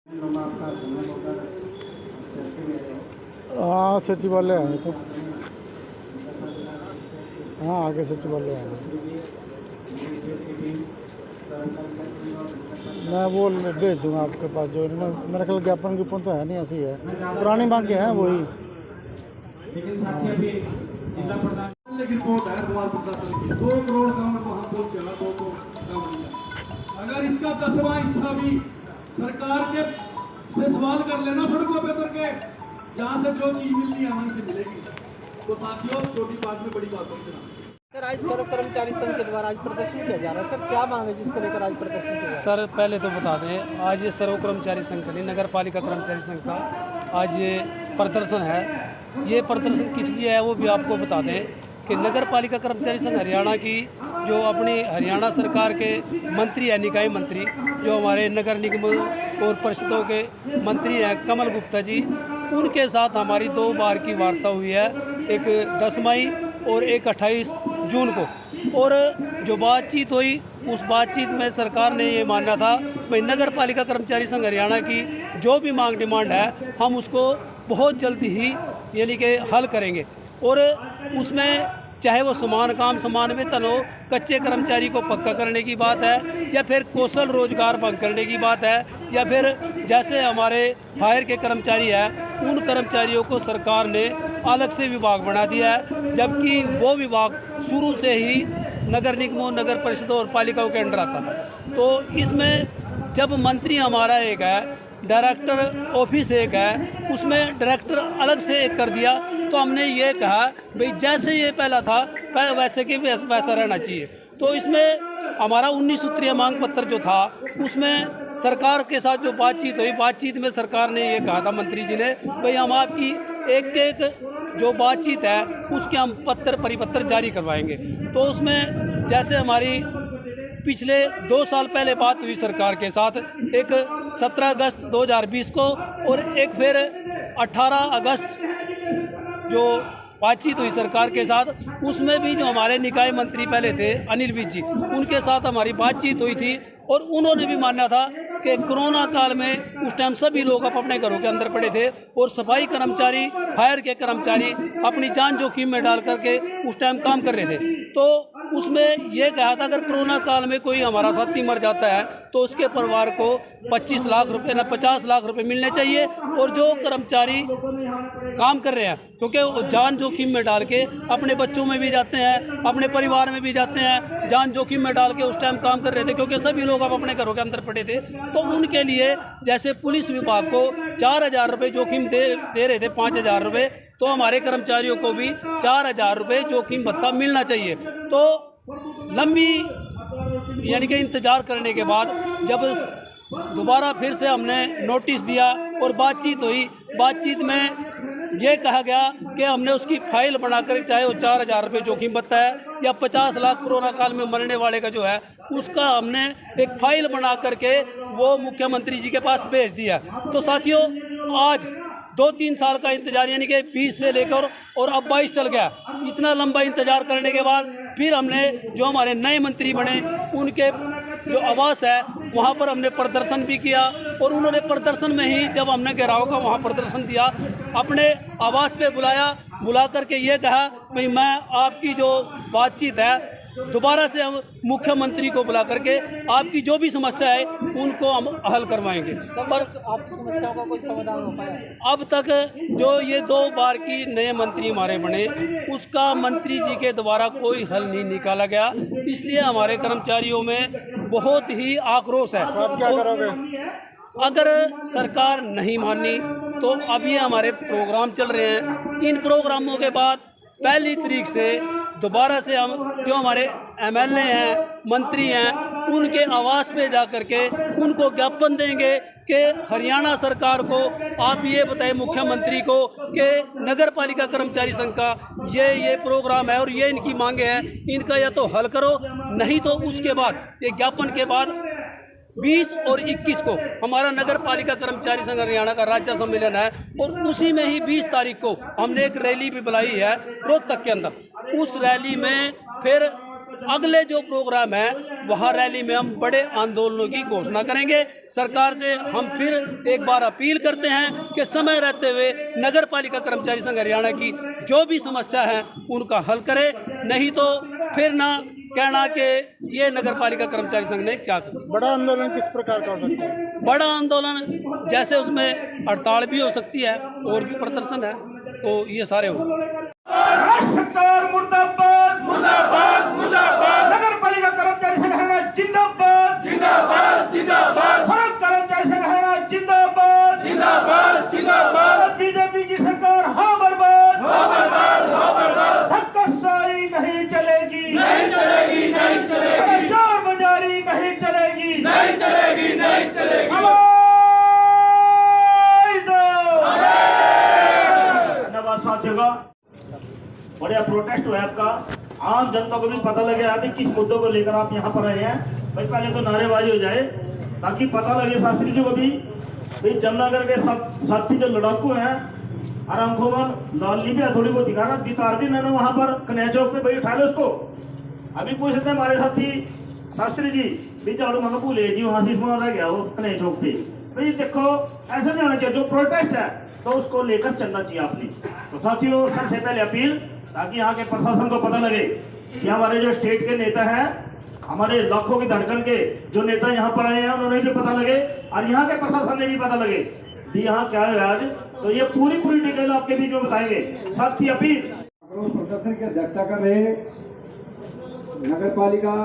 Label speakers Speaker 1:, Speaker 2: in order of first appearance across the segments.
Speaker 1: हाँ सचिवालय आए तो, हाँ आगे सचिवालय आए। मैं वो भेज दूंगा आपके पास, जो इन्होंने मेरा ख्याल ज्ञापन ज्ञापन तो है नहीं, ऐसी है पुरानी मांगे हैं वही।
Speaker 2: अगर इसका 10वां हिस्सा भी सरकार के से सवाल कर लेना सड़कों पे उतर के, जहाँ से जो चीज मिलनी है वहीं से मिलेगी। तो साथियों, छोटी बात में बड़ी बात समझना।
Speaker 3: सर, आज सर्व कर्मचारी संघ के द्वारा आज प्रदर्शन किया जा रहा है। सर, क्या मांग है जिसको लेकर आज प्रदर्शन किया जा रहा है?
Speaker 4: सर, पहले तो बता दें, आज ये सर्व कर्मचारी संघ नहीं, नगर पालिका कर्मचारी संघ का आज ये प्रदर्शन है। ये प्रदर्शन किस लिए है वो भी आपको बता दें कि नगर पालिका कर्मचारी संघ हरियाणा की जो अपनी हरियाणा सरकार के मंत्री है, निकाय मंत्री, जो हमारे नगर निगमों और परिषदों के मंत्री हैं कमल गुप्ता जी, उनके साथ हमारी 2 बार की वार्ता हुई है, एक 10 मई और एक 28 जून को। और जो बातचीत हुई, उस बातचीत में सरकार ने ये मानना था भाई नगर पालिका कर्मचारी संघ हरियाणा की जो भी मांग डिमांड है हम उसको बहुत जल्दी ही यानी कि हल करेंगे। और उसमें चाहे वो समान काम समान वेतन हो, कच्चे कर्मचारी को पक्का करने की बात है, या फिर कौशल रोजगार बंद करने की बात है, या फिर जैसे हमारे फायर के कर्मचारी हैं उन कर्मचारियों को सरकार ने अलग से विभाग बना दिया है, जबकि वो विभाग शुरू से ही नगर निगमों, नगर परिषदों और पालिकाओं के अंडर आता था। तो इसमें जब मंत्री हमारा एक है, डायरेक्टर ऑफिस एक है, उसमें डायरेक्टर अलग से एक कर दिया, तो हमने ये कहा भाई जैसे ये पहला था वैसे कि वैसा रहना चाहिए। तो इसमें हमारा 19 सूत्रीय मांग पत्र जो था, उसमें सरकार के साथ जो बातचीत हुई, बातचीत में सरकार ने ये कहा था, मंत्री जी ने, भाई हम आपकी एक एक जो बातचीत है उसके हम परिपत्र जारी करवाएंगे। तो उसमें जैसे हमारी पिछले 2 साल पहले बात हुई सरकार के साथ, एक 17 अगस्त 2020 को और एक फिर 18 अगस्त जो बातचीत हुई सरकार के साथ, उसमें भी जो हमारे निकाय मंत्री पहले थे अनिल विज जी, उनके साथ हमारी बातचीत हुई थी और उन्होंने भी माना था कि कोरोना काल में उस टाइम सभी लोग अपने घरों के अंदर पड़े थे और सफाई कर्मचारी, फायर के कर्मचारी अपनी जान जोखिम में डाल करके उस टाइम काम कर रहे थे। तो उसमें यह कहा था अगर कोरोना काल में कोई हमारा साथी मर जाता है तो उसके परिवार को 25 लाख रुपए ना 50 लाख रुपए मिलने चाहिए। और जो कर्मचारी काम कर रहे हैं, क्योंकि वो जान जोखिम में डाल के अपने बच्चों में भी जाते हैं, अपने परिवार में भी जाते हैं, जान जोखिम में डाल के उस टाइम काम कर रहे थे, क्योंकि सभी लोग अब अपने घरों के अंदर पड़े थे। तो उनके लिए जैसे पुलिस विभाग को 4,000 रुपये जोखिम दे रहे थे, 5,000 रुपये, तो हमारे कर्मचारियों को भी 4,000 रुपये जोखिम भत्ता मिलना चाहिए। तो लंबी यानी कि इंतज़ार करने के बाद जब दोबारा फिर से हमने नोटिस दिया और बातचीत हुई, बातचीत में ये कहा गया कि हमने उसकी फाइल बनाकर, चाहे वो 4,000 रुपये जोखिम भत्ता है या 50 लाख कोरोना काल में मरने वाले का जो है, उसका हमने एक फाइल बना करके वो मुख्यमंत्री जी के पास भेज दिया। तो साथियों, आज 2-3 साल का इंतजार, यानी कि 20 से लेकर और अब 22 चल गया, इतना लंबा इंतजार करने के बाद फिर हमने जो हमारे नए मंत्री बने उनके जो आवास है वहाँ पर हमने प्रदर्शन भी किया। और उन्होंने प्रदर्शन में ही जब हमने घेराव का वहाँ प्रदर्शन दिया, अपने आवास पे बुला करके ये कहा भाई मैं आपकी जो बातचीत है दोबारा से हम मुख्यमंत्री को बुला करके आपकी जो भी समस्या है उनको हम हल करवाएंगे।
Speaker 3: पर आपकी समस्याओं का कोई समाधान हो पाया?
Speaker 4: अब तक जो ये 2 बार की नए मंत्री हमारे बने, उसका मंत्री जी के द्वारा कोई हल नहीं निकाला गया, इसलिए हमारे कर्मचारियों में बहुत ही आक्रोश है।
Speaker 1: आप क्या करोगे?
Speaker 4: अगर सरकार नहीं मानी तो अब ये हमारे प्रोग्राम चल रहे हैं, इन प्रोग्रामों के बाद 1 तारीख से दोबारा से हम जो हमारे एमएलए हैं, मंत्री हैं, उनके आवास पे जा कर के उनको ज्ञापन देंगे कि हरियाणा सरकार को आप ये बताएं मुख्यमंत्री को कि नगर पालिका कर्मचारी संघ का ये प्रोग्राम है और ये इनकी मांगे हैं, इनका या तो हल करो, नहीं तो उसके बाद ये ज्ञापन के बाद 20 और 21 को हमारा नगर पालिका कर्मचारी संघ हरियाणा का राज्य सम्मेलन है और उसी में ही 20 तारीख को हमने एक रैली भी बुलाई है रोहतक के अंदर। उस रैली में फिर अगले जो प्रोग्राम है वहाँ रैली में हम बड़े आंदोलनों की घोषणा करेंगे। सरकार से हम फिर एक बार अपील करते हैं कि समय रहते हुए नगर पालिका कर्मचारी संघ हरियाणा की जो भी समस्या है उनका हल करे, नहीं तो फिर ना कहना कि ये नगर पालिका कर्मचारी संघ ने क्या किया।
Speaker 1: बड़ा आंदोलन किस प्रकार का हो सकता है?
Speaker 4: बड़ा आंदोलन जैसे उसमें हड़ताल भी हो सकती है और भी प्रदर्शन है, तो ये सारे हो।
Speaker 2: सरकार मुर्दाबाद मुर्दाबाद मुर्दाबाद। नगर पालिका कर्मचारी संघ हरियाणा जिंदाबाद जिंदाबाद जिंदाबाद। सड़क कर्मचारी संघ हरियाणा जिंदाबाद जिंदाबाद जिंदाबाद। बीजेपी की सरकार हाँ बर्बाद हाँ बर्बाद हाँ बर्बाद। धक्काशाही नहीं चलेगी नहीं चलेगी नहीं चलेगी। चोर बाजारी नहीं चलेगी नहीं चलेगी नहीं चलेगी। धन्यवाद साथियों का बढ़िया प्रोटेस्ट हुआ आपका। आम जनता को भी पता लगे अभी किस मुद्दों को लेकर आप यहाँ पर आए हैं। भाई पहले तो नारेबाजी हो जाए ताकि पता लगे शास्त्री जी को भी भाई जमनगर के साथी जो लड़ाकू हैं आरामखोमन लाली भी थोड़ी बहुत दिखा रहा दितार दिन मैंने वहाँ पर कन्या चौक पे भाई उठा लो उसको। अभी पूछ सकते हैं हमारे साथी शास्त्री जी भी झाड़ू मांगा भूले जी वहाँ से रह गया वो कन्या चौक पे। भाई देखो ऐसा नहीं होना चाहिए, जो प्रोटेस्ट है तो उसको लेकर चलना चाहिए आपने। तो साथियों सबसे पहले अपील ताकि यहाँ के प्रशासन को पता लगे कि हमारे जो स्टेट के नेता हैं, हमारे लाखों की धड़कन के जो नेता यहाँ पर आए हैं उन्होंने भी पता लगे और यहाँ के प्रशासन ने भी पता लगे कि यहाँ क्या है आज। तो ये पूरी डिटेल आपके बीच में बताएंगे। साथी अपील
Speaker 5: प्रदर्शन की अध्यक्षता कर रहे नगर पालिका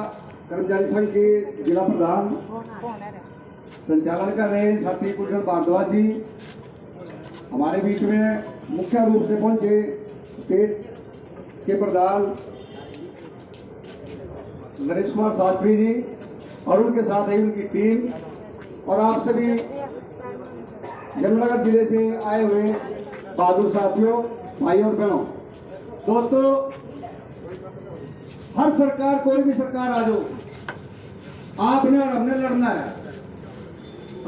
Speaker 5: कर्मचारी संघ के जिला प्रधान संचालन कर रहे साथी कुलचंद भारद्वाज जी हमारे बीच में मुख्य रूप से पहुंचे स्टेट के प्रधान नरेश कुमार शास्त्री जी और उनके साथ ही उनकी टीम और आप सभी जमनगर जिले से आए हुए बहादुर साथियों, भाई और बहनों। दोस्तों, हर सरकार कोई भी सरकार आ जाओ, आपने और हमने लड़ना है।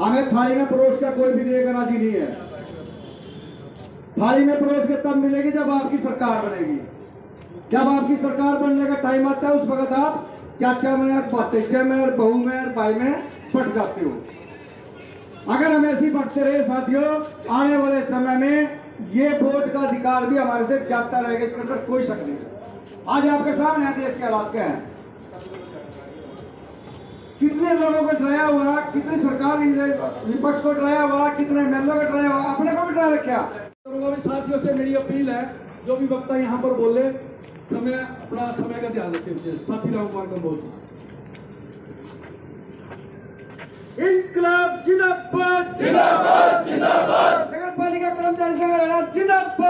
Speaker 5: हमें थाली में परोस का कोई भी देगा राजी नहीं है। थाली में परोस के तब मिलेगी जब आपकी सरकार बनेगी। जब आपकी सरकार बनने का टाइम आता है उस वक्त आप चाचा में, भतीजे में, बहू में, भाई में बट जाते हो। अगर हम ऐसे ही बढ़ते रहे साथियों, आने वाले समय में ये वोट का अधिकार भी हमारे से जाता रहेगा, इसके अंदर कोई शक नहीं। आज आपके सामने है देश के हालात क्या है। कितने लोगों को डराया हुआ, कितनी सरकार विपक्ष को डराया हुआ, कितने एमएलए को डराया हुआ, अपने को भी डरा रखा।
Speaker 2: साथियों से मेरी अपील है, जो भी वक्ता यहाँ पर बोले अपना समय का ध्यान रखें। साथी राम कुमार कंबोज। इनकलाब जिंदाबाद जिंदाबाद जिंदाबाद। नगर पालिका कर्मचारी संघ हरियाणा जिंदाबाद।